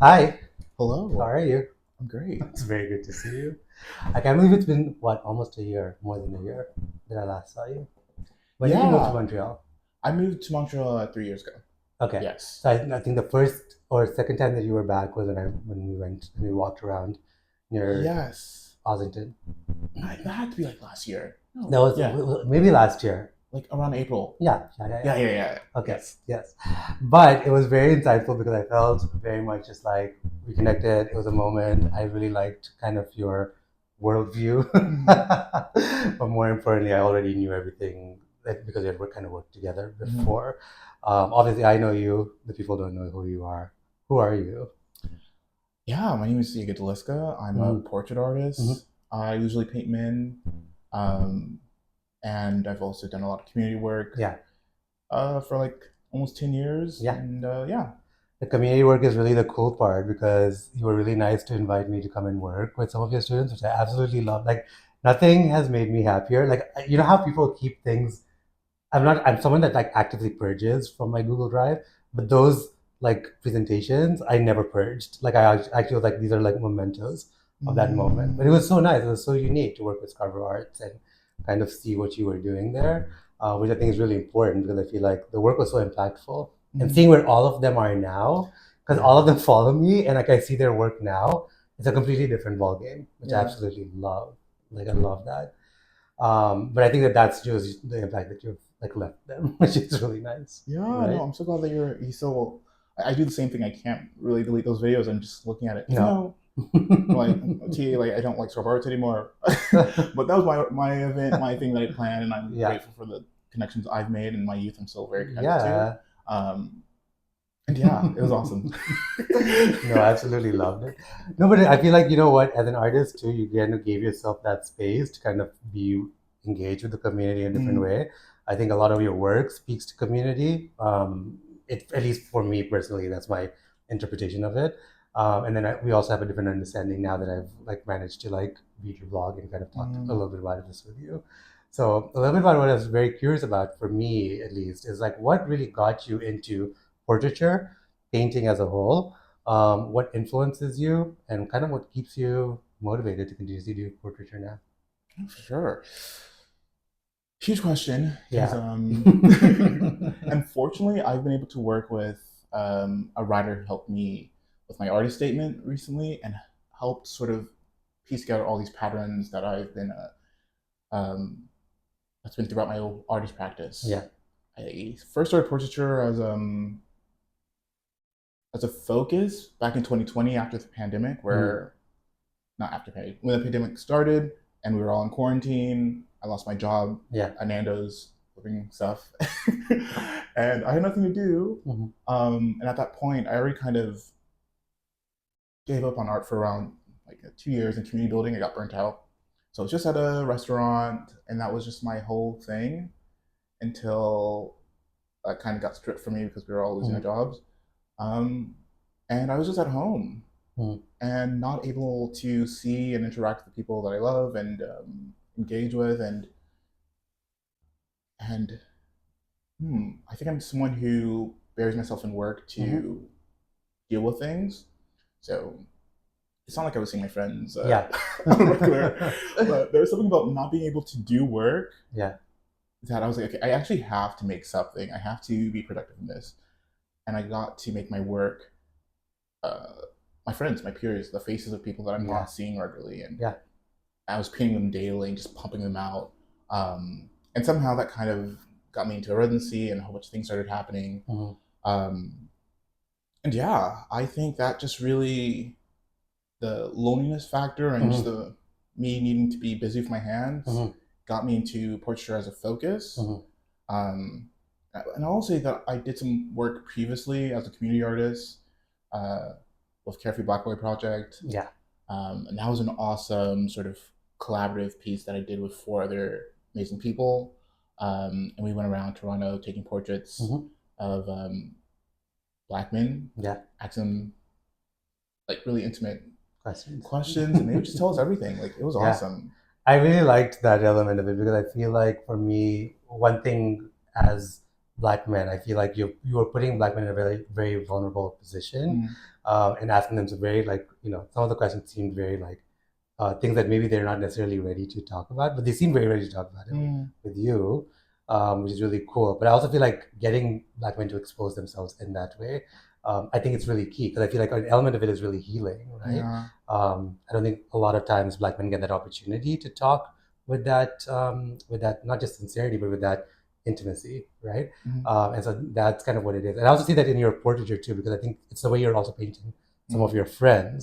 Hi, how Hello. are you? I'm great. It's very good to see you. I can't believe it's been, almost a year, more than a year that I last saw you. When did you move to Yeah, Montreal? I moved to Montreal 3 years ago. Okay, Yes. so I think the first or second time that you were back was when we walked around near Yes. Ossington. That had to be like last year. That No. was Yeah. maybe last year. Like around April. Yeah. Yeah, yeah, yeah. Okay, Yes. yes. But it was very insightful because I felt very much just like we connected. It was a moment. I really liked kind of your worldview. Hmm. But more importantly, I already knew everything because we had kind of worked together Hmm. before. Obviously, I know you. The people don't know who you are. Who are you? Yeah, my name is Jega Delisca. I'm a Mm-hmm. portrait Mm-hmm. artist. I usually paint men. Um, and I've also done a lot of community work Yeah, for like almost 10 years. yeah. And yeah. The community work is really the cool part because you were really nice to invite me to come and work with some of your students, which I absolutely love. Like nothing has made me happier. Like you know how people keep things. I'm someone that like actively purges from my Google Drive, but those like presentations I never purged. Like actually was like these are like mementos of that moment. But it Mm, was so nice. It was so unique to work with Scarborough Arts and kind of see what you were doing there, which I think is really important because I feel like the work was so impactful. And seeing mm. where all of them are now, because all of Yeah. them follow me and like I see their work now, it's a completely different ball game, which I Yeah. absolutely love. Like I love that. But I think that that's just the impact that you've like left them, which is really nice, Yeah, no, right? I'm so glad that you still. I do the same thing. I can't really delete those videos. I'm just looking at it, even No. though like I don't like Star Arts anymore. But that was my event, my thing that I planned, and I'm Yeah, grateful for the connections I've made in my youth. I'm still very connected to. yeah. Um, and yeah, it was awesome. No, I absolutely loved it. No, but I feel like you know what, as an artist too, you kind of gave yourself that space to kind of be engaged with the community in a different Mm, way. I think a lot of your work speaks to community. It at least for me personally, that's my interpretation of it. And then we also have a different understanding now that I've like managed to like read your blog and kind of talk a mm, little bit about this with you. So a little bit about what I was very curious about for me at least is like what really got you into portraiture, painting as a whole, what influences you, and kind of what keeps you motivated to continue to do portraiture now. for sure. Huge question, because Yeah. unfortunately, I've been able to work with a writer who helped me with my artist statement recently and helped sort of piece together all these patterns that I've been um, that's been throughout my artist practice. Yeah. I first started portraiture as a focus back in 2020 after the pandemic, Mm. where not after pandemic when the pandemic started and we were all in quarantine. I lost my job Yeah. at Nando's flipping stuff, and I had nothing to do. Hmm. And at that point, I already kind of gave up on art for around like 2 years in community building. I got burnt out, so I was just at a restaurant, and that was just my whole thing until that kind of got stripped from me because we were all losing our Hmm. jobs. Um, and I was just at home Hmm. and not able to see and interact with the people that I love and engage with, and I think I'm someone who buries myself in work Hmm. to deal with things. So it's not like I was seeing my friends Yeah. on a regular, but there was something about not being able to do work Yeah. that I was like, okay, I actually have to make something. I have to be productive in this, and I got to make my work. Uh, my friends, my peers, the faces of people that I'm Yeah. not seeing regularly, and Yeah. I was painting them daily and just pumping them out. And somehow that kind of got me into a residency, and a whole bunch of things started happening. Hmm. Um, and yeah, I think that just really the loneliness factor and just Hmm. the me needing to be busy with my hands Hmm. got me into portraiture as a focus. Hmm. Um, and I'll say that I did some work previously as a community artist uh, with Carefree Black Boy Project. Yeah. And that was an awesome sort of collaborative piece that I did with four other amazing people. And we went around Toronto taking portraits Hmm. of black men, Yeah. asking like really intimate Questions. questions, and they would just tell us everything. Like it was Yeah. awesome. I really liked that element of it because I feel like for me, one thing as black men, I feel like you are putting black men in a very vulnerable position, Mm, and asking them to very like some of the questions seemed very like things that maybe they're not necessarily ready to talk about, but they seem very ready to talk about it mm, with you, which is really cool. But I also feel like getting black men to expose themselves in that way, I think it's really key because I feel like an element of it is really healing, right? yeah. I don't think a lot of times black men get that opportunity to talk with that not just sincerity, but with that intimacy, right? Mm, And so that's kind of what it is. And I also see that in your portraiture too, because I think it's the way you're also painting some mm, of your friends,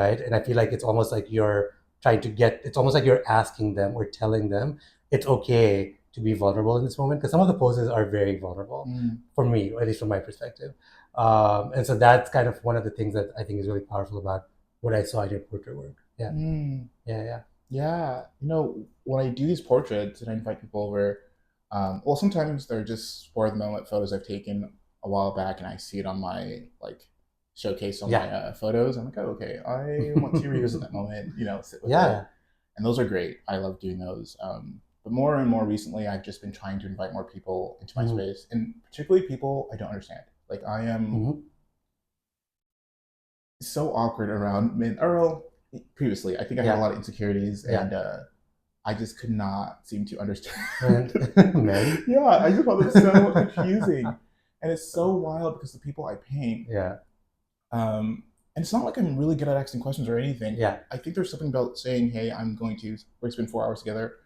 right? And I feel like it's almost like you're trying to get, it's almost like you're asking them or telling them it's okay to be vulnerable in this moment, because some of the poses are very vulnerable mm, for me, or at least from my perspective. And so that's kind of one of the things that I think is really powerful about what I saw in your portrait work. Yeah, mm. yeah, yeah. Yeah, when I do these portraits and I invite people over, well, sometimes they're just for the moment photos I've taken a while back, and I see it on my like showcase on my Yeah. photos. I'm like, oh, okay, I want to revisit that moment, sit with it, Yeah. and those are great. I love doing those. But more and more recently, I've just been trying to invite more people into my Hmm. space, and particularly people I don't understand. Like I am Hmm. so awkward around men. Or well, previously, I think I had a Yeah. lot of insecurities, Yeah. and I just could not seem to understand. And men. Yeah, I just found them so confusing, and it's so wild because the people I paint, Yeah. and it's not like I'm really good at asking questions or anything. Yeah. I think there's something about saying, "Hey, we're spend 4 hours together.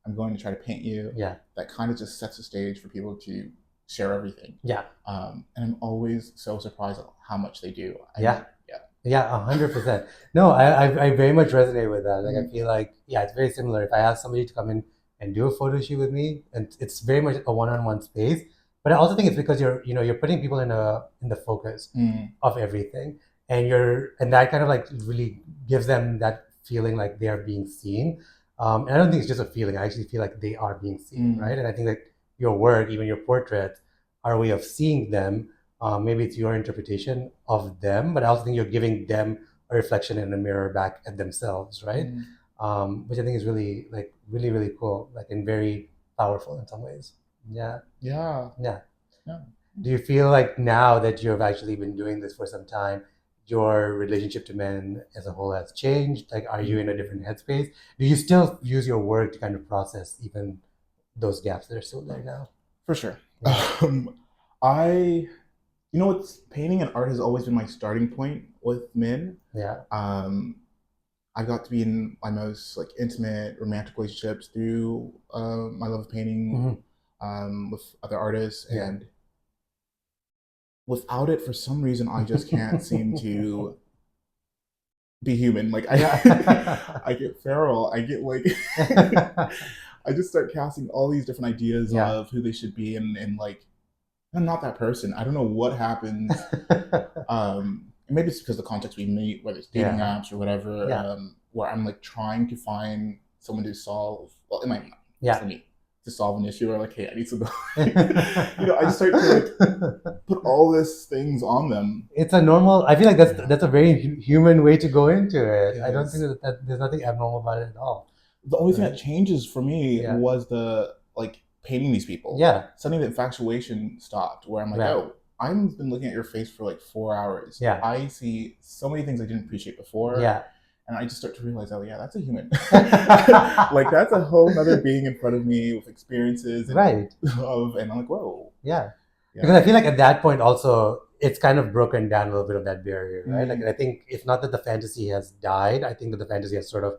I'm going to try to paint you." Yeah. That kind of just sets the stage for people to share everything. Yeah. And I'm always so surprised at how much they do. Yeah. Yeah. Yeah, 100%. No, I very much resonate with that. Like, I Mm, feel like, yeah, it's very similar. If I ask somebody to come in and do a photo shoot with me, and it's very much a one-on-one space, but I also think it's because you're putting people in the focus mm, of everything, and that kind of like really gives them that feeling like they are being seen. And I don't think it's just a feeling. I actually feel like they are being seen, mm, right? And I think that your work, even your portraits, are a way of seeing them. Maybe it's your interpretation of them, but I also think you're giving them a reflection in a mirror back at themselves, right? mm. Which I think is really like really cool, like and very powerful in some ways. Yeah, Yeah. yeah. Yeah. Do you feel like now that you've actually been doing this for some time, your relationship to men as a whole has changed? Like, are you in a different headspace? Do you still use your work to kind of process even those gaps that are still there now? For sure. Yeah, I what's painting and art has always been my starting point with men. yeah. Um, I got to be in my most like intimate romantic relationships through my love of painting Hmm. with other artists, Yeah. and without it, for some reason, I just can't seem to be human. Like Yeah. I get feral. I get like I just start casting all these different ideas Yeah. of who they should be, and like I'm not that person. I don't know what happens. And maybe it's because of the context we meet, whether it's dating Yeah. apps or whatever, Yeah. where I'm like trying to find someone to solve, well, in my mind, Yeah. for me, to solve an issue, or like, hey, I need some, I just start to like put all these things on them. It's a normal. I feel like Yeah, that's a very human way to go into it it. I don't think is. that there's nothing abnormal about it at all, The only thing that right? changes for me Yeah. was the like painting these people. Yeah. Suddenly the infatuation stopped where I'm like, Right. oh, I've been looking at your face for like 4 hours. Yeah. I see so many things I didn't appreciate before. Yeah. And I just start to realize, oh yeah, that's a human. Like that's a whole nother being in front of me with experiences and Right. love. And I'm like, whoa. Yeah. Because Yeah. I feel like at that point also it's kind of broken down a little bit of that barrier, right? Like, Mm, and I think it's not that the fantasy has died. I think that the fantasy has sort of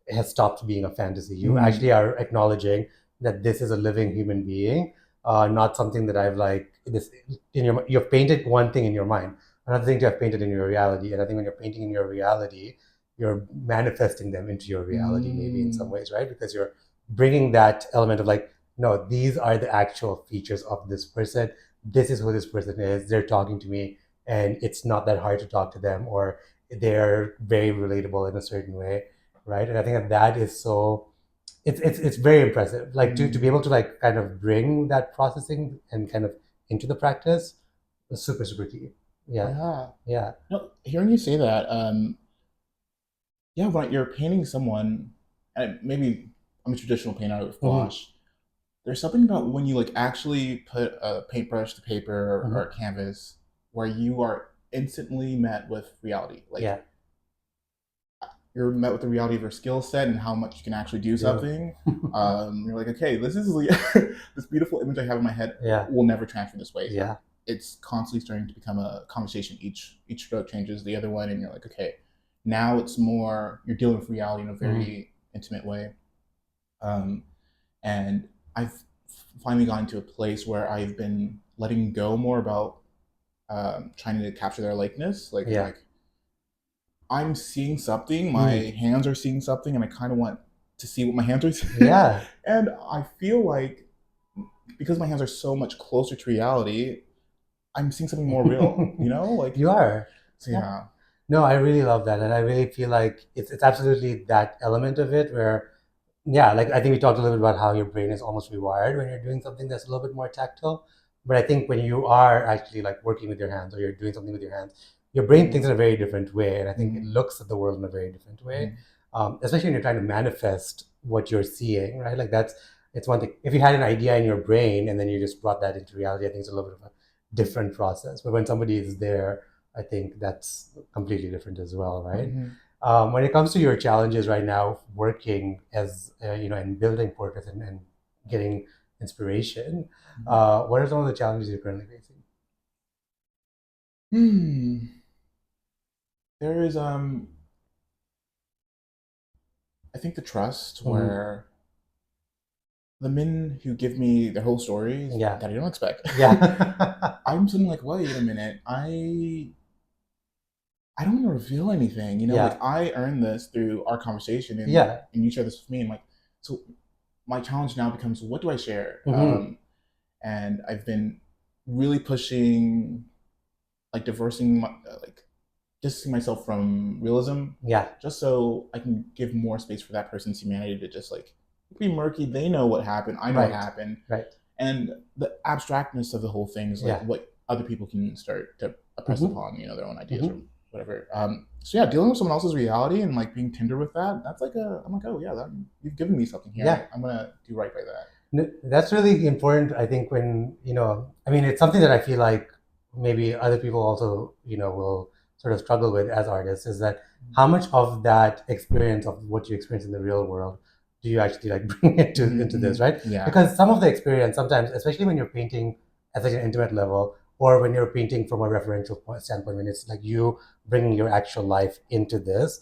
has stopped being a fantasy. You mm, actually are acknowledging that this is a living human being, not something that I've like this in your. You've painted one thing in your mind, another thing you have painted in your reality, and I think when you're painting in your reality, you're manifesting them into your reality, maybe in some mm, ways, right? Because you're bringing that element of like, no, these are the actual features of this person. This is who this person is. They're talking to me, and it's not that hard to talk to them, or they're very relatable in a certain way, right? And I think that that is so. It's very impressive, like to be mm. able to like kind of bring that processing and kind of into the practice. Is super key. Yeah, Yeah. yeah. No, hearing you say that, yeah, when you're painting someone, and maybe I'm a traditional painter with Hmm. gouache, there's something about when you like actually put a paintbrush to paper or Hmm. a canvas where you are instantly met with reality. Like Yeah. you're met with the reality of your skill set and how much you can actually do Do. something. You're like, okay, this is this beautiful image I have in my head Yeah. will never transfer this way. Yeah. It's constantly starting to become a conversation. Each stroke changes the other one, and you're like, okay, now it's more you're dealing with reality in a Hmm. very intimate way. Um, and I've finally gotten to a place where I've been letting go more about trying to capture their likeness. Like I'm Yeah. like, I'm seeing something, my Hmm. hands are seeing something, and I kind of want to see what my hands are seeing. Yeah. And I feel like because my hands are so much closer to reality, I'm seeing something more real. You know, like You are. so Yeah. yeah. No, I really love that, and I really feel like it's absolutely that element of it where, yeah, like I think we talked a little bit about how your brain is almost rewired when you're doing something that's a little bit more tactile. But I think when you are actually like working with your hands or you're doing something with your hands, your brain thinks in a very different way, and I think it Mm-hmm. looks at the world in a very different way. Mm-hmm. Especially when you're trying to manifest what you're seeing, right? Like that's it's one thing. If you had an idea in your brain and then you just brought that into reality, I think it's a little bit of a different process. But when somebody is there, I think that's completely different as well, right? Mm-hmm. When it comes to your challenges right now, working as and building portraits and getting inspiration, what are some of the challenges you're currently facing? Hmm. There is I think the trust Hmm. where the men who give me their whole stories Yeah, that I don't expect. yeah, I'm suddenly like, wait a minute, I don't want to reveal anything. You know, like yeah, I earned this through our conversation, yeah. and you share this with me. And like, so my challenge now becomes, what do I share? Hmm. And I've been really pushing, like, diversing, like, distancing myself from realism, Yeah, just so I can give more space for that person's humanity to just like be murky. They know what happened. I know what right, happened, right. and the abstractness of the whole thing is like Yeah. what other people can start to oppress Hmm. upon, their own ideas or Hmm. whatever. So yeah, dealing with someone else's reality and like being tender with that, that's like I'm like, oh yeah, you've given me something here. Yeah. I'm gonna do right by that. That's really important, I think, when, I mean, it's something that I feel like maybe other people also, will sort of struggle with as artists is that how much of that experience of what you experience in the real world do you actually like bring into this, right? Yeah. Because some of the experience sometimes, especially when you're painting at such an intimate level, or when you're painting from a referential standpoint, when it's like you bringing your actual life into this,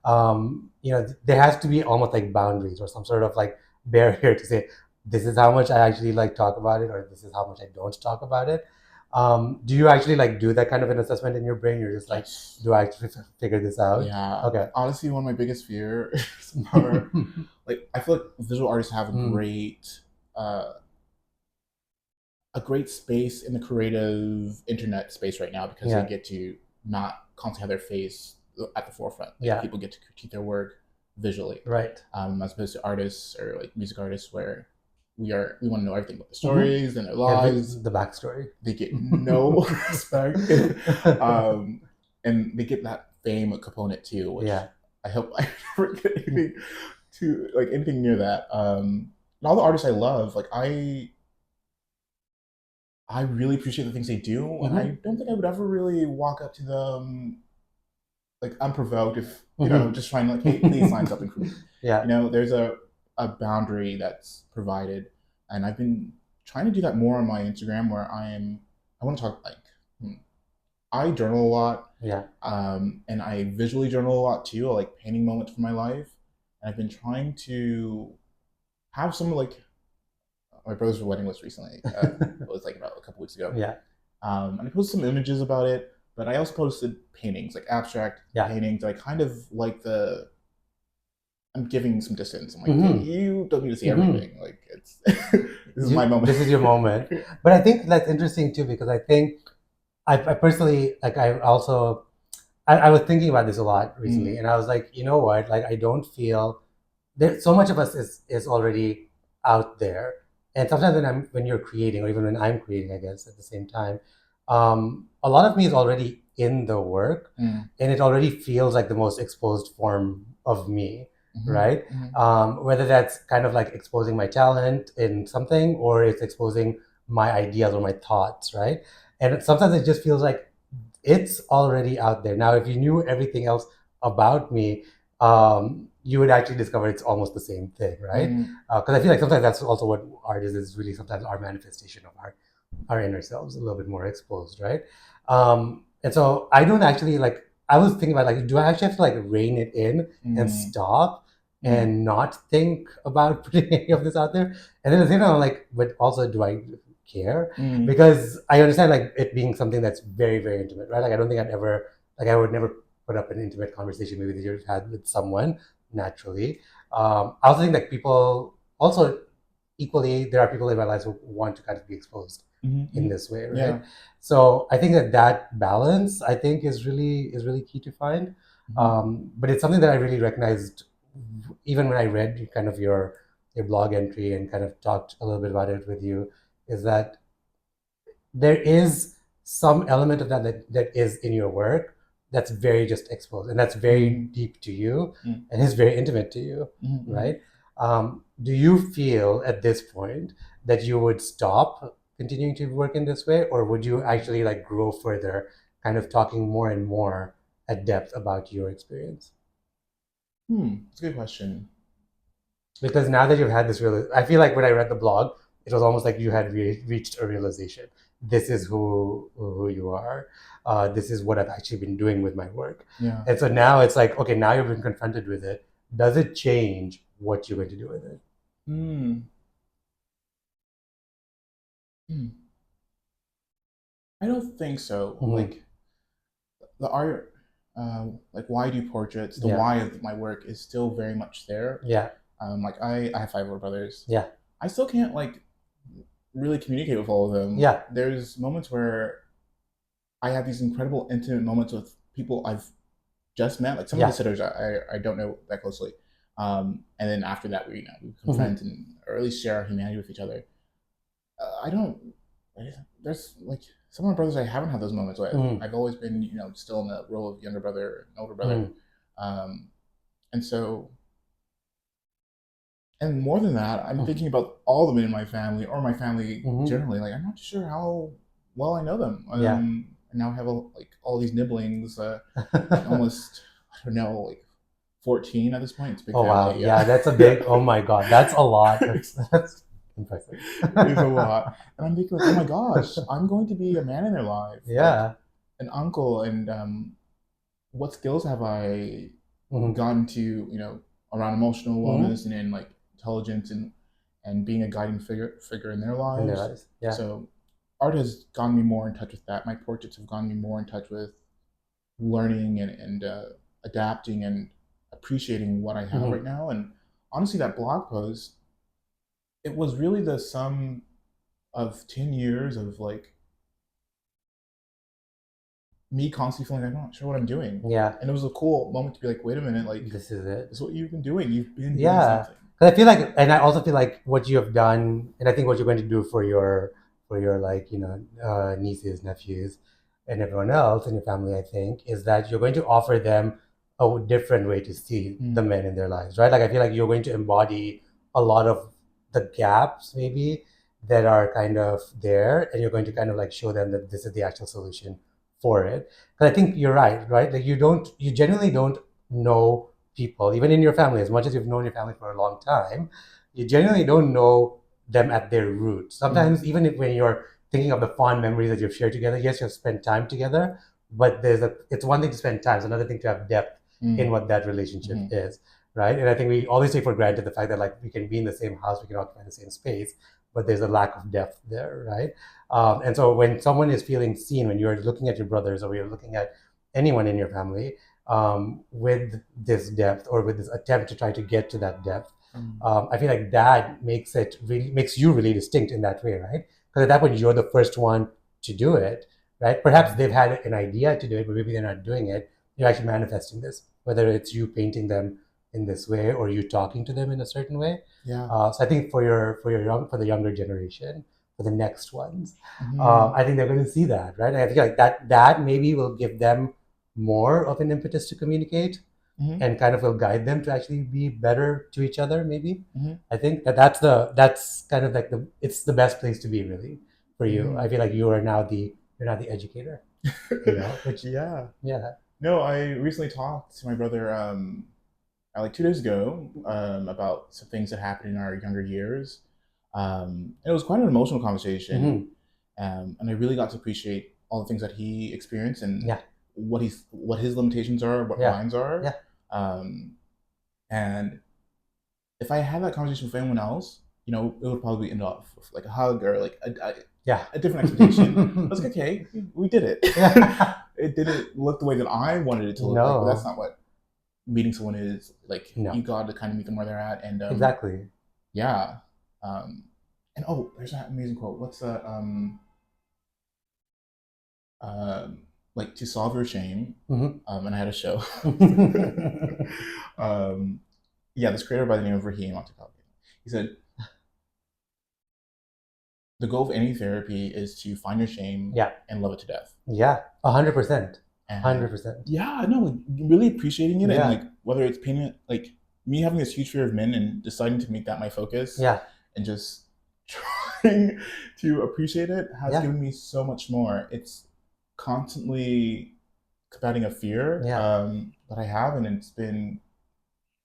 there has to be almost like boundaries or some sort of like barrier to say, this is how much I actually like talk about it, or this is how much I don't talk about it. Do you actually like do that kind of an assessment in your brain? You're just like, Yes. do I actually figure this out? Yeah. Okay. Honestly, one of my biggest fears are like I feel like visual artists have Mm, uh, a great space in the creative internet space right now because they yeah, get to not constantly have their face at the forefront. Like yeah, people get to critique their work visually, right. as opposed to artists or like music artists where we want to know everything about the Hmm. stories and their Every lives. the backstory. They get no respect, um, and they get that fame component too, which Yeah. I hope I never get anything to like anything near that. And all the artists I love, like I really appreciate the things they do, and I Hmm. don't think I would ever really walk up to them like unprovoked if Hmm. just trying to like, hey, please sign something for me. Yeah. There's a boundary that's provided, and I've been trying to do that more on my Instagram, where I want to talk like I journal a lot, Yeah. and I visually journal a lot too. I like painting moments from my life, and I've been trying to have some like my brother's wedding was recently. It was like about a couple weeks ago. Yeah. And I posted some images about it, but I also posted paintings, like abstract Yeah. paintings. I kind of like I'm giving some distance. I'm like, okay, Hmm. you don't need to see Hmm. everything. Like it's this is my moment. This is your moment. But I think that's interesting too, because I think I personally like I also I was thinking about this a lot recently, Mm, and I was like, you know what? Like, I don't feel there. So much of us is already out there, and sometimes when you're creating, or even when I'm creating, I guess at the same time, a lot of me is already in the work, mm, and it already feels like the most exposed form of me. right? Whether that's kind of like exposing my talent in something, or it's exposing my ideas or my thoughts, right? And sometimes it just feels like it's already out there. Now, if you knew everything else about me, you would actually discover it's almost the same thing, right? Because I feel like sometimes that's also what art is really sometimes our manifestation of our inner selves, a little bit more exposed, right? And so I don't actually like. I was thinking about like, do I actually have to like rein it in and stop and not think about putting any of this out there? And then at the same time, I'm like, but also, do I care? Because I understand like it being something that's very, very intimate, right? Like I don't think I'd ever like I would never put up an intimate conversation maybe that you've had with someone naturally. I also think like people also equally there are people in my lives who want to kind of be exposed in this way, right? Yeah. So I think that balance I think is really key to find. But it's something that I really recognized even when I read kind of your blog entry and kind of talked a little bit about it with you, is that there is some element of that is in your work that's very just exposed and that's very deep to you and is very intimate to you, right? Do you feel at this point that you would stop continuing to work in this way, or would you actually like grow further, kind of talking more and more at depth about your experience? It's a good question. Because now that you've had this real, I feel like when I read the blog, it was almost like you had reached a realization. This is who you are. This is what I've actually been doing with my work. Yeah. And so now it's like, okay, now you've been confronted with it. Does it change what you're going to do with it? Hmm. Hmm. I don't think so. Like the art, like why do portraits? The Yeah. why of my work is still very much there. Yeah. Like I have five older brothers. Yeah. I still can't like really communicate with all of them. Yeah. There's moments where I have these incredible intimate moments with people I've just met. Like some of Yeah. the sitters I don't know that closely. And then after that we become friends and or at least share our humanity with each other. I don't. There's like some of my brothers I haven't had those moments with. I've always been still in the role of younger brother and older brother, um, and so and more than that, I'm thinking about all the men in my family or my family generally. Like I'm not sure how well I know them. Yeah. And now I have like all these nibblings. Almost I don't know like 14 at this point. It's a big Oh wow, family. yeah, that's a big. Oh my god, that's a lot. That's impressive. It's a lot. And I'm thinking like, oh my gosh, I'm going to be a man in their life, like Yeah. an uncle. And what skills have I gotten to, around emotional wellness and in like intelligence and being a guiding figure in their In their lives. lives. Yeah. So art has gotten me more in touch with that. My portraits have gotten me more in touch with learning and adapting and appreciating what I have right now. And honestly, that blog post, it was really the sum of 10 years of like me constantly feeling like I'm not sure what I'm doing. Yeah. And it was a cool moment to be like, wait a minute, like This is it. this is what you've been doing. You've been doing Yeah, something. because I feel like, and I also feel like what you have done, and I think what you're going to do for your like nieces, nephews, and everyone else in your family, I think, is that you're going to offer them a different way to see the men in their lives, right? Like I feel like you're going to embody a lot of the gaps maybe that are kind of there, and you're going to kind of like show them that this is the actual solution for it. Because I think you're right, right? Like you genuinely don't know people, even in your family, as much as you've known your family for a long time, you genuinely don't know them at their roots. Sometimes, even if when you're thinking of the fond memories that you've shared together, yes, you've spent time together, but it's one thing to spend time, it's another thing to have depth in what that relationship is, right? And I think we always take for granted the fact that like we can be in the same house, we can occupy the same space, but there's a lack of depth there, right? And so when someone is feeling seen, when you're looking at your brothers or you're looking at anyone in your family, with this depth or with this attempt to try to get to that depth, I feel like that makes you really distinct in that way, right? Because at that point you're the first one to do it, right? Perhaps they've had an idea to do it, but maybe they're not doing it. You're actually manifesting this, whether it's you painting them in this way or you talking to them in a certain way. Yeah. So I think for the younger generation, for the next ones, Mm-hmm. I think they're going to see that, right? And I feel like that maybe will give them more of an impetus to communicate. Mm-hmm. and kind of will guide them to actually be better to each other. Maybe Mm-hmm. I think that's kind of like it's the best place to be really for you. Mm-hmm. I feel like you're now the educator, which Yeah. yeah. No, I recently talked to my brother like 2 days ago about some things that happened in our younger years. It was quite an emotional conversation, Hmm. and I really got to appreciate all the things that he experienced and Yeah, what his limitations are, what yeah, mine are. yeah, Um, and if I had that conversation with anyone else, it would probably end off with like a hug or like yeah. a different expectation. I was like, okay, we did it. Yeah. It didn't look the way that I wanted it to look like, but that's No, not what meeting someone is like. no, You got to kind of meet them where they're at, and exactly. yeah. Um, and oh, there's that amazing quote. What's that? Um, like to solve your shame. Hmm. And I had a show. um, yeah, this creator by the name of Raheem Montefiore. He said the goal of any therapy is to find your shame Yeah, and love it to death. yeah, 100%, And 100%. yeah, no, like, really appreciating it, and Yeah, like whether it's pain, like me having this huge fear of men and deciding to make that my focus yeah, and just trying to appreciate it has yeah, given me so much more. It's constantly combating a fear yeah. that I have, and it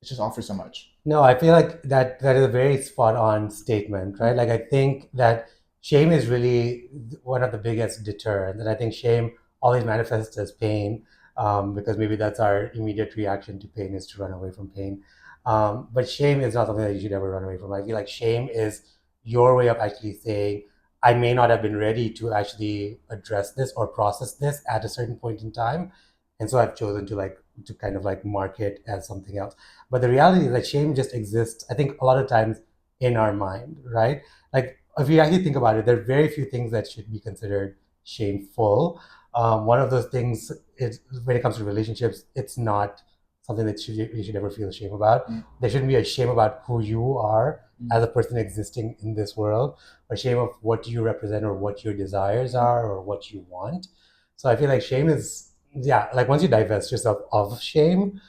just offers so much. No, I feel like that is a very spot on statement, right? Like I think that shame is really one of the biggest deterrents, and I think shame always manifests as pain, because maybe that's our immediate reaction to pain is to run away from pain. But shame is not something that you should ever run away from. I feel like shame is your way of actually saying, I may not have been ready to actually address this or process this at a certain point in time, and so I've chosen to kind of like mark it as something else. But the reality is that shame just exists, I think, a lot of times in our mind, right? Like, if you actually think about it, there are very few things that should be considered shameful. One of those things is when it comes to relationships, it's not something that you should ever feel shame about. Mm, There shouldn't be a shame about who you are mm, as a person existing in this world, or shame of what you represent, or what your desires mm, are, or what you want. So I feel like shame is, yeah, like once you divest yourself of shame,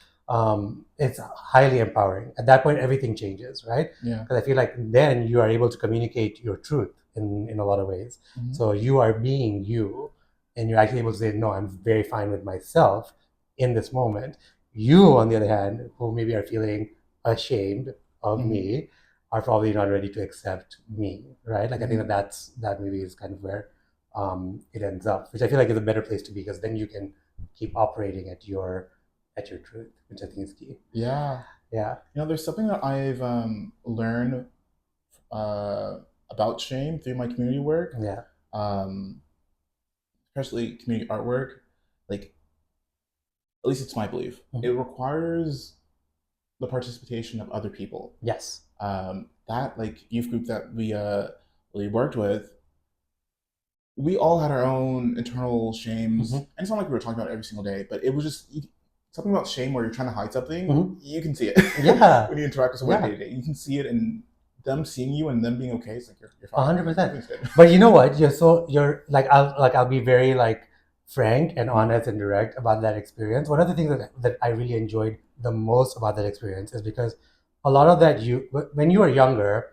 it's highly empowering. At that point, everything changes, right? yeah. Because I feel like then you are able to communicate your truth in a lot of ways. Mm-hmm. So you are being you, and you're actually able to say, no, I'm very fine with myself in this moment. You, on the other hand, who maybe are feeling ashamed of Mm-hmm. me, are probably not ready to accept me, right? Like I think Mm-hmm. that maybe is kind of where it ends up, which I feel like is a better place to be because then you can keep operating at your truth, which I think is key. Yeah. Yeah, There's something that I've learned uh, about shame through my community work, yeah, um, especially community artwork. Like, at least it's my belief, it mhm. requires the participation of other people. Yes, That like youth group that we worked with, we all had our own internal shames, hmm, and it's not like we were talking about it every single day, but it was just something about shame where you're trying to hide something. hmm, You can see it yeah, when you interact with someone day yeah, to day. You can see it, and them seeing you and them being okay. It's like you're a fine. hundred Like percent. everything's good. But you know what? You're like I'll be very like frank and Mm, honest and direct about that experience. One of the things that I really enjoyed the most about that experience is because a lot of that when you are younger,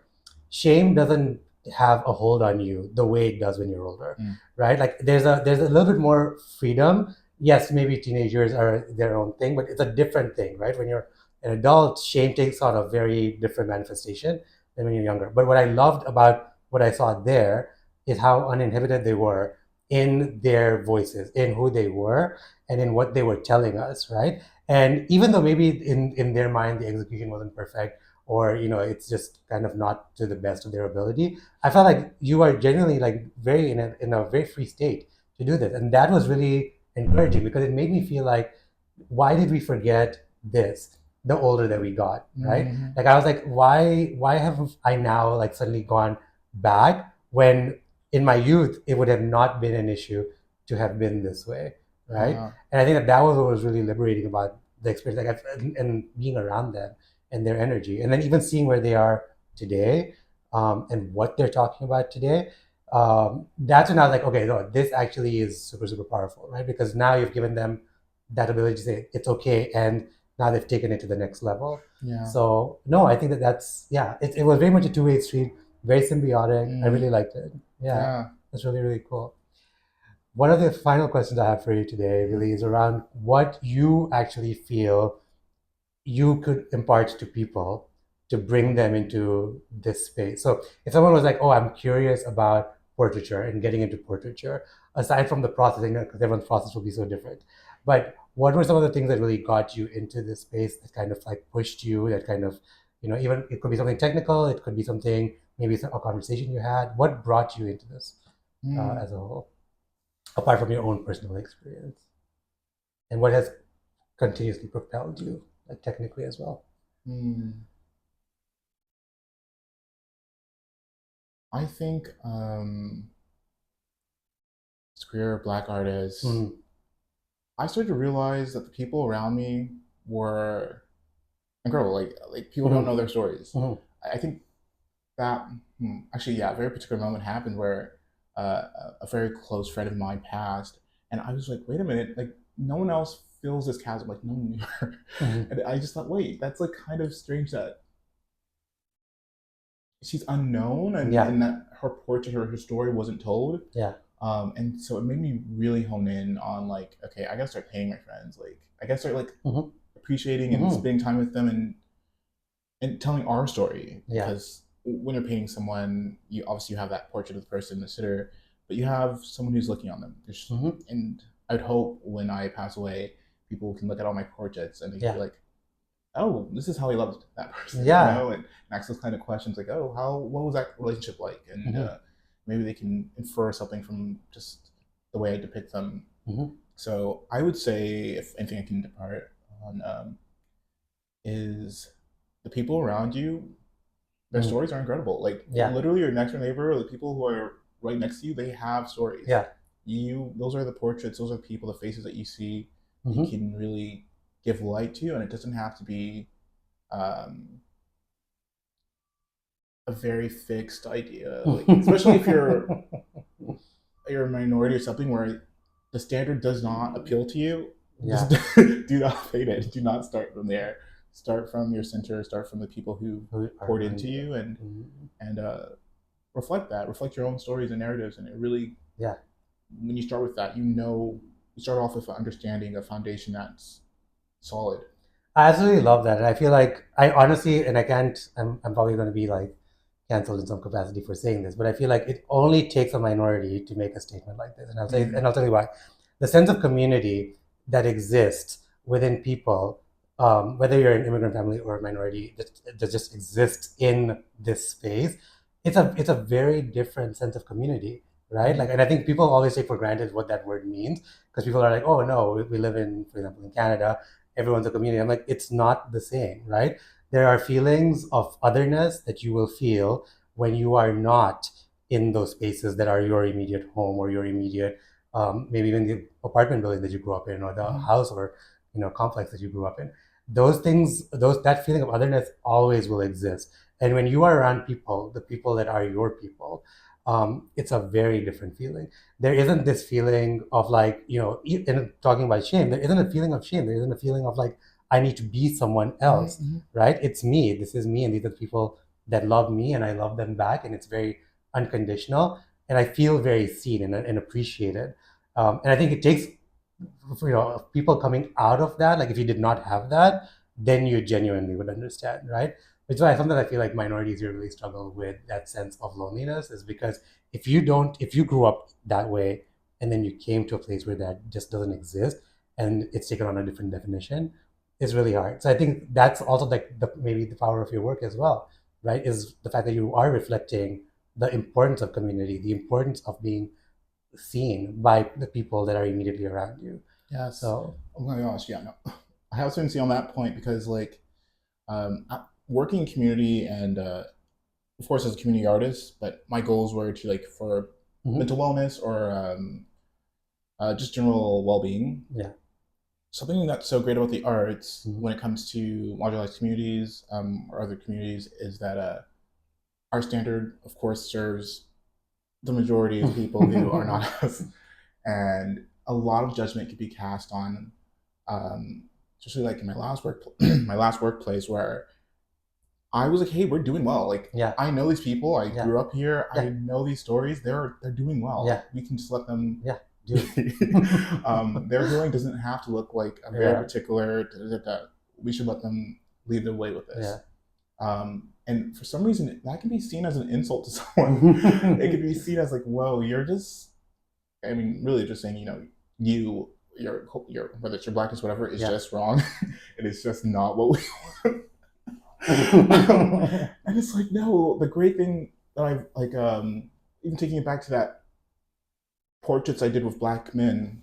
shame doesn't have a hold on you the way it does when you're older, mm, right? Like there's a little bit more freedom. Yes, maybe teenagers are their own thing, but it's a different thing, right? When you're an adult, shame takes on a very different manifestation than when you're younger. But what I loved about what I saw there is how uninhibited they were in their voices, in who they were, and in what they were telling us, right? And even though maybe in their mind the execution wasn't perfect, or it's just kind of not to the best of their ability, I felt like you are genuinely like very in a very free state to do this, and that was really encouraging because it made me feel like, why did we forget this the older that we got, right? mm-hmm, Like I was like, why have I now like suddenly gone back when in my youth it would have not been an issue to have been this way, right? uh, And I think that was what was really liberating about the experience, like and being around them and their energy, and then even seeing where they are today, and what they're talking about today. That's when I was like, okay, no, this actually is super super powerful, right? Because now you've given them that ability to say it's okay, and now they've taken it to the next level. Yeah. So no, I think that that's yeah. It was very much a two-way street, very symbiotic. I Mm, really liked it. Yeah, yeah. that's really really cool. One of the final questions I have for you today really is around what you actually feel you could impart to people to bring them into this space. So if someone was like, "Oh, I'm curious about portraiture and getting into portraiture," aside from the processing, because everyone's process will be so different, but what were some of the things that really got you into this space that kind of like pushed you? That kind of, even it could be something technical, it could be something maybe a conversation you had. What brought you into this Mm, as a whole, apart from your own personal experience, and what has continuously propelled you, like technically as well? mm. I think as a queer Black artist, Mm-hmm. I started to realize that the people around me were incredible. Like people don't know their stories. Mm-hmm. I think that actually, yeah, a very particular moment happened where a very close friend of mine passed, and I was like, wait a minute, like no one else fills this chasm, like no one knew her, Mm-hmm. and I just thought, wait, that's like kind of strange that she's unknown Yeah, and that her portrait or her story wasn't told. yeah. And so it made me really hone in on like, okay, I gotta start paying my friends. Like, I gotta start like Mm-hmm. appreciating and Mm-hmm. spending time with them and telling our story Yeah. because when you're painting someone, you obviously you have that portrait of the person, the sitter, but you have someone who's looking on them. Mm-hmm. And I'd hope when I pass away, people can look at all my portraits and they can be Yeah. like, oh, this is how he loved that person, Yeah. and ask those kind of questions like, oh, what was that relationship like, and Mm-hmm. maybe they can infer something from just the way I depict them. Mm-hmm. So I would say, if anything I can depart on, is the people around you. Their Mm-hmm. stories are incredible. Like Yeah. literally, your next door neighbor, or the people who are right next to you, they have stories. Yeah. Those are the portraits. Those are the people, the faces that you see. That you Mm-hmm. can really give light to, and it doesn't have to be um, a very fixed idea. Like especially if you're a minority or something where the standard does not appeal to you, just Yeah. do not fade it. Do not start from there. Start from your center. Start from the people who Who are poured around into you? you, Mm-hmm. and reflect that. Reflect your own stories and narratives, and it really, Yeah. when you start with that, you start off with an understanding, a foundation that's solid. I absolutely love that. And I feel like I honestly, and I can't, I'm probably going to be like canceled in some capacity for saying this, but I feel like it only takes a minority to make a statement like this. And Mm, I'll tell you why. The sense of community that exists within people, whether you're an immigrant family or a minority, that just exists in this space, it's a very different sense of community, right? Like, mm, and I think people always take for granted what that word means because people are like, oh no, we live in, for example, in Canada, everyone's a community. I'm like, it's not the same, right? There are feelings of otherness that you will feel when you are not in those spaces that are your immediate home or your immediate, maybe even the apartment building that you grew up in or the mm, house or complex that you grew up in. Those things, that feeling of otherness always will exist. And when you are around people, the people that are your people, it's a very different feeling. There isn't this feeling of like, in talking about shame, there isn't a feeling of shame. There isn't a feeling of like, I need to be someone mm, else, mm. right? It's me. This is me. And these are the people that love me and I love them back. And it's very unconditional. And I feel very seen and appreciated. And I think it takes, people coming out of that. Like if you did not have that, then you genuinely would understand, right? Which is why sometimes I feel like minorities really struggle with that sense of loneliness, is because if you grew up that way and then you came to a place where that just doesn't exist and it's taken on a different definition, it's really hard. So I think that's also like maybe the power of your work as well, right? Is the fact that you are reflecting the importance of community, the importance of being seen by the people that are immediately around you. Yes. So, Oh my gosh, yeah, no. I have to see on that point because like working in community and of course as a community artist, but my goals were to like for mhm, mental wellness or just general well-being. yeah, Something that's so great about the arts mhm. when it comes to marginalized communities or other communities is that our standard, of course, serves the majority of people who are not us, and a lot of judgment can be cast on um, especially like in my last work, my last workplace where I was like, hey, we're doing well. Like Yeah, I know these people. I yeah, grew up here. I yeah, know these stories. They're doing yeah, well. We can just let them. yeah, dude. Their healing doesn't have to look like a very Yeah, particular. We should let them lead the way with yeah. this. And for some reason, that can be seen as an insult to someone. It can be seen as like, "Whoa, you're just." I mean, really, just saying, you, your whether it's your blackness, whatever, is Yeah. just wrong. It is just not what we. um, and it's like, no, the great thing that I like, even taking it back to that portraits I did with black men.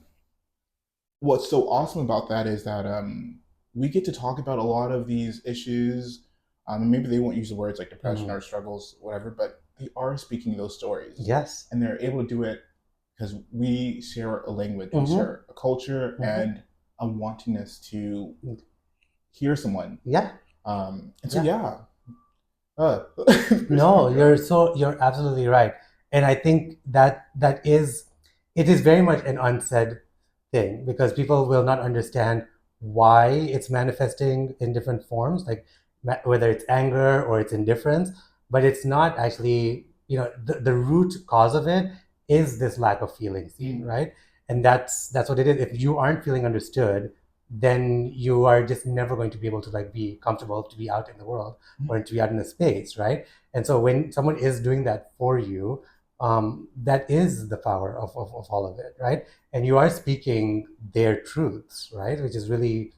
What's so awesome about that is that we get to talk about a lot of these issues. And maybe they won't use the words like depression Mm. or struggles, whatever, but they are speaking those stories, Yes. and they're able to do it because we share a language, we Mm-hmm. share a culture, Mm-hmm. and a wantingness to hear someone. Yeah. And so, Yeah. yeah, uh, No, you're absolutely right. And I think that is it is very much an unsaid thing because people will not understand why it's manifesting in different forms, like whether it's anger or it's indifference, but it's not actually, the root cause of it is this lack of feeling seen, Mm, right? And that's what it is. If you aren't feeling understood, then you are just never going to be able to like be comfortable to be out in the world or to be out in the space, right? And so when someone is doing that for you, that is the power of all of it, right? And you are speaking their truths, right? Which is really,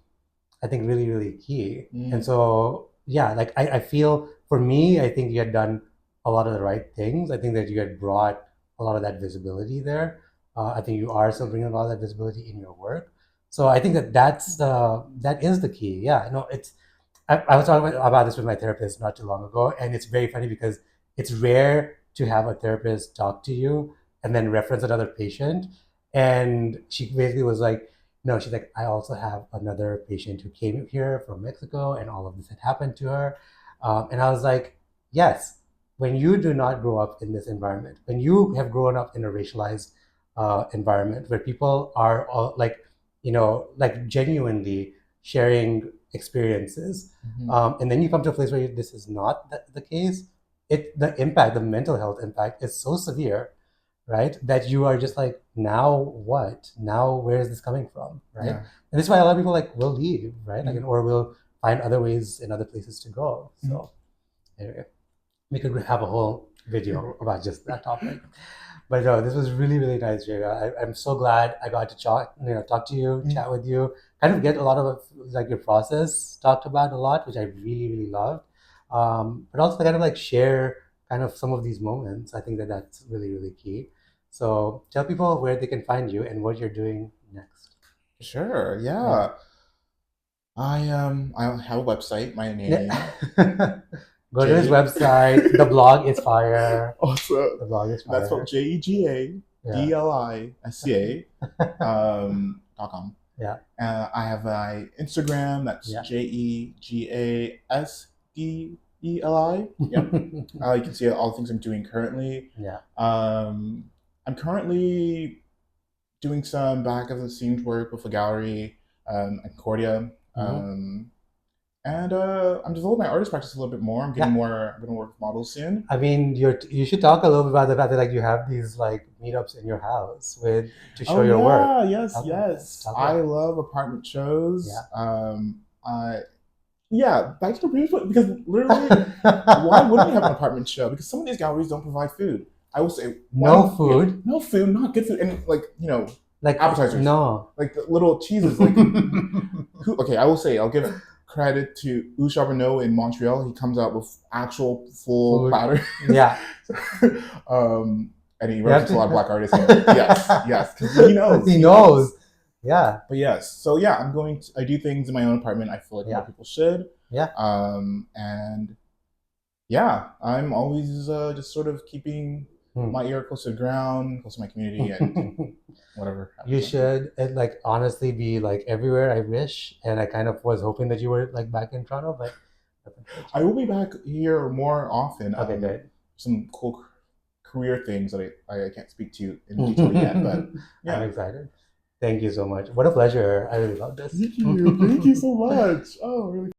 I think, really, really key. And mm, so, yeah, like I feel for me, I think you had done a lot of the right things. I think that you had brought a lot of that visibility there. I think you are still bringing a lot of that visibility in your work. So I think that is the key. Yeah, no, I was talking about this with my therapist not too long ago, and it's very funny because it's rare to have a therapist talk to you and then reference another patient. And she basically was like, no, she's like, I also have another patient who came here from Mexico, and all of this had happened to her. And I was like, yes, when you do not grow up in this environment, when you have grown up in a racialized environment where people are all like, like genuinely sharing experiences, mhm. and then you come to a place where this is not the case, the mental health impact is so severe, right? That you are just like, now what? Now where is this coming from, right? Yeah. And this is why a lot of people like will leave, right? Like, Mm, or will find other ways and other places to go. mm. So anyway, we could have a whole video about just that topic. But no, this was really, really nice, Jega. I'm so glad I got to talk to you, Mm. chat with you, kind of get a lot of like your process talked about a lot, which I really, really loved. But also kind of like share kind of some of these moments. I think that that's really, really key. So tell people where they can find you and what you're doing next. Sure. Yeah. Yeah. I have a website. My Yeah. name Go to his J. website. The blog is fire. Also, The blog is that's spelled fire. Yeah. JegaDelisca .com. Yeah. I have a Instagram. That's Yeah. JegaSdeli. Yep. You can see all the things I'm doing currently. Yeah. I'm currently doing some back of the scenes work with a gallery at Concordia. Hmm. And I'm developing my artist practice a little bit more. Yeah. I'm gonna work with models soon. I mean, you should talk a little bit about the fact that like you have these like meetups in your house with to show Oh your work. yeah, yes, Talk about this. yes. Talk I about this. love apartment shows. Yeah. I Yeah, back to the previous point because literally, why wouldn't we have an apartment show? Because some of these galleries don't provide food. I will say, why No don't yeah, food. no food, not good food, and like Like appetizers, no. like the little cheeses, like who? Okay, I will say, I'll give credit to U Charbonneau in Montreal. He comes out with actual full Food. platters. Yeah. um, and he You have represents a lot of to. black artists here. Yes, yes, because he knows, He he knows. knows. Yeah. But yes, so yeah, I do things in my own apartment. I feel like more Yeah. people should. Yeah. And yeah, I'm always just sort of keeping Hmm. my ear close to the ground, close to my community, and whatever You happens next. should it, like honestly be like everywhere. I wish, and I kind of was hoping that you were like back in Toronto, but that's I will unfortunate. be back here more often. Okay, good. Some cool career things that I can't speak to in detail yet, but I'm yeah, excited. Thank you so much. What a pleasure. I really love this. Thank you. Thank you so much. Oh, really